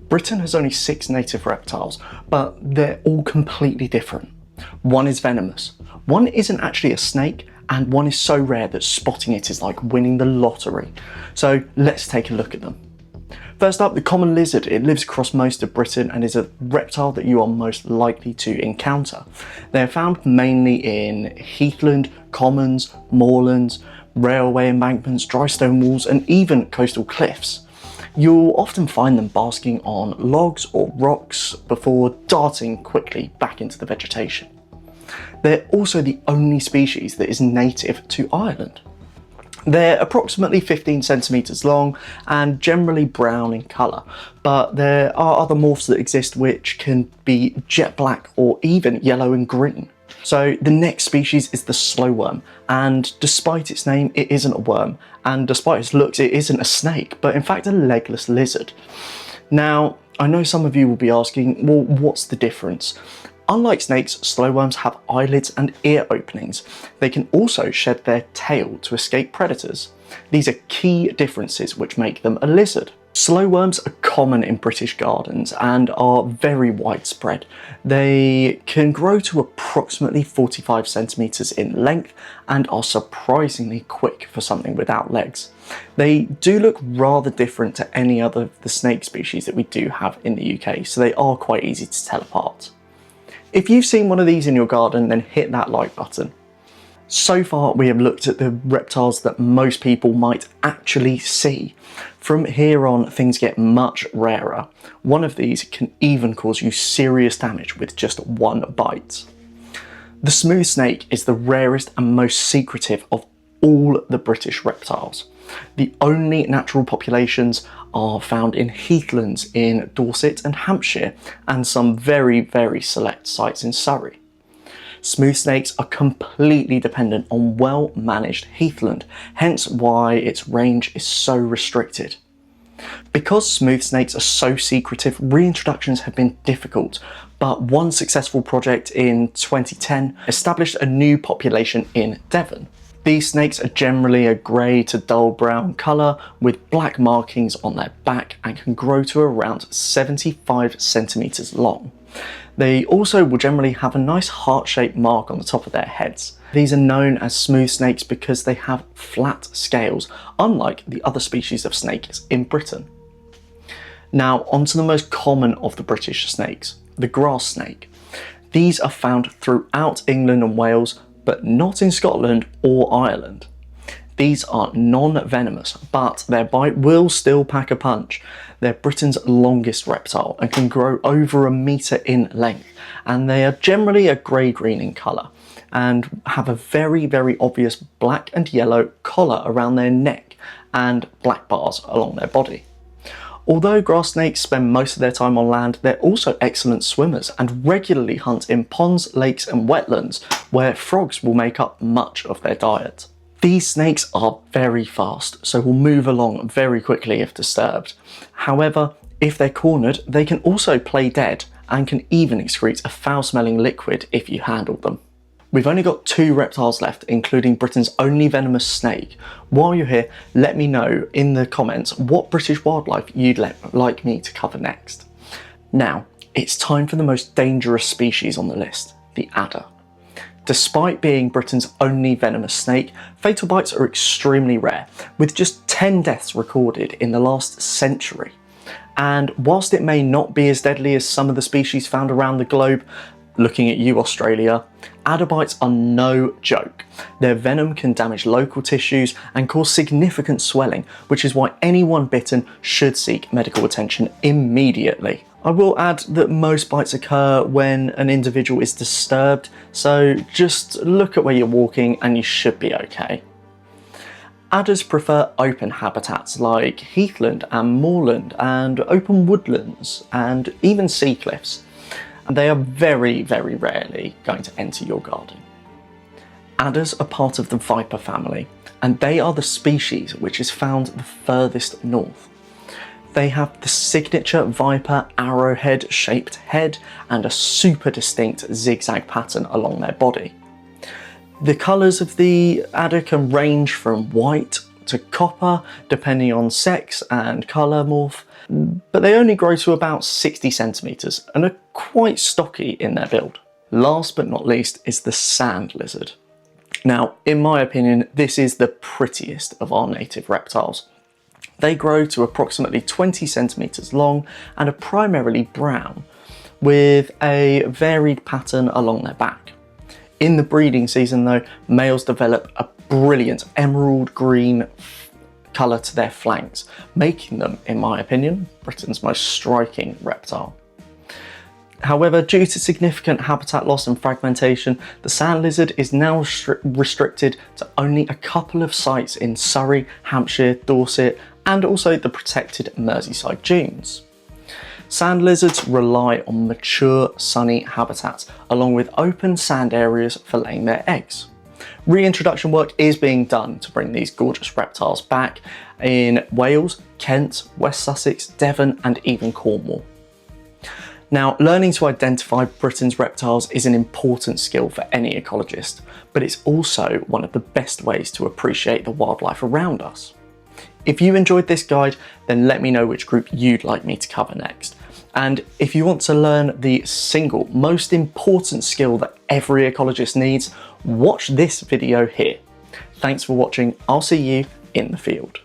Britain has only 6 native reptiles, but they're all completely different. One is venomous, one isn't actually a snake, and one is so rare that spotting it is like winning the lottery. So let's take a look at them. First up, the common lizard. It lives across most of Britain and is a reptile that you are most likely to encounter. They're found mainly in heathland, commons, moorlands, railway embankments, dry stone walls, and even coastal cliffs. You'll often find them basking on logs or rocks before darting quickly back into the vegetation. They're also the only species that is native to Ireland. They're approximately 15 centimetres long and generally brown in colour, but there are other morphs that exist which can be jet black or even yellow and green. So the next species is the slow worm, and despite its name, it isn't a worm, and despite its looks, it isn't a snake, but in fact a legless lizard. Now, I know some of you will be asking, well, what's the difference? Unlike snakes, slow worms have eyelids and ear openings. They can also shed their tail to escape predators. These are key differences which make them a lizard. Slow worms are common in British gardens and are very widespread. They can grow to approximately 45 centimetres in length and are surprisingly quick for something without legs. They do look rather different to any other of the snake species that we do have in the UK, so they are quite easy to tell apart. If you've seen one of these in your garden, then hit that like button. So far, we have looked at the reptiles that most people might actually see. From here on, things get much rarer. One of these can even cause you serious damage with just one bite. The smooth snake is the rarest and most secretive of all the British reptiles. The only natural populations are found in heathlands in Dorset and Hampshire, and some very, very select sites in Surrey. Smooth snakes are completely dependent on well-managed heathland, hence why its range is so restricted. Because smooth snakes are so secretive, reintroductions have been difficult, but one successful project in 2010 established a new population in Devon. These snakes are generally a grey to dull brown colour with black markings on their back and can grow to around 75 centimetres long. They also will generally have a nice heart-shaped mark on the top of their heads. These are known as smooth snakes because they have flat scales, unlike the other species of snakes in Britain. Now, onto the most common of the British snakes, the grass snake. These are found throughout England and Wales, but not in Scotland or Ireland. These are non-venomous, but their bite will still pack a punch. They're Britain's longest reptile and can grow over a metre in length, and they are generally a grey-green in colour and have a very, very obvious black and yellow collar around their neck and black bars along their body. Although grass snakes spend most of their time on land, they're also excellent swimmers and regularly hunt in ponds, lakes and wetlands where frogs will make up much of their diet. These snakes are very fast, so will move along very quickly if disturbed. However, if they're cornered, they can also play dead and can even excrete a foul-smelling liquid if you handle them. We've only got 2 reptiles left, including Britain's only venomous snake. While you're here, let me know in the comments what British wildlife you'd like me to cover next. Now, it's time for the most dangerous species on the list, the adder. Despite being Britain's only venomous snake, fatal bites are extremely rare, with just 10 deaths recorded in the last century. And whilst it may not be as deadly as some of the species found around the globe, looking at you, Australia, adder bites are no joke. Their venom can damage local tissues and cause significant swelling, which is why anyone bitten should seek medical attention immediately. I will add that most bites occur when an individual is disturbed, so just look at where you're walking and you should be okay. Adders prefer open habitats like heathland and moorland and open woodlands and even sea cliffs. They are very, very rarely going to enter your garden. Adders are part of the viper family, and they are the species which is found the furthest north. They have the signature viper arrowhead shaped head and a super distinct zigzag pattern along their body. The colours of the adder can range from white to copper, depending on sex and colour morph, but they only grow to about 60 centimetres and are quite stocky in their build. Last but not least is the sand lizard. Now, in my opinion, this is the prettiest of our native reptiles. They grow to approximately 20 centimetres long and are primarily brown, with a varied pattern along their back. In the breeding season though, males develop a brilliant emerald green colour to their flanks, making them, in my opinion, Britain's most striking reptile. However, due to significant habitat loss and fragmentation, the sand lizard is now restricted to only a couple of sites in Surrey, Hampshire, Dorset, and also the protected Merseyside dunes. Sand lizards rely on mature, sunny habitats, along with open sand areas for laying their eggs. Reintroduction work is being done to bring these gorgeous reptiles back in Wales, Kent, West Sussex, Devon, and even Cornwall. Now, learning to identify Britain's reptiles is an important skill for any ecologist, but it's also one of the best ways to appreciate the wildlife around us. If you enjoyed this guide, then let me know which group you'd like me to cover next. And if you want to learn the single most important skill that every ecologist needs, watch this video here. Thanks for watching. I'll see you in the field.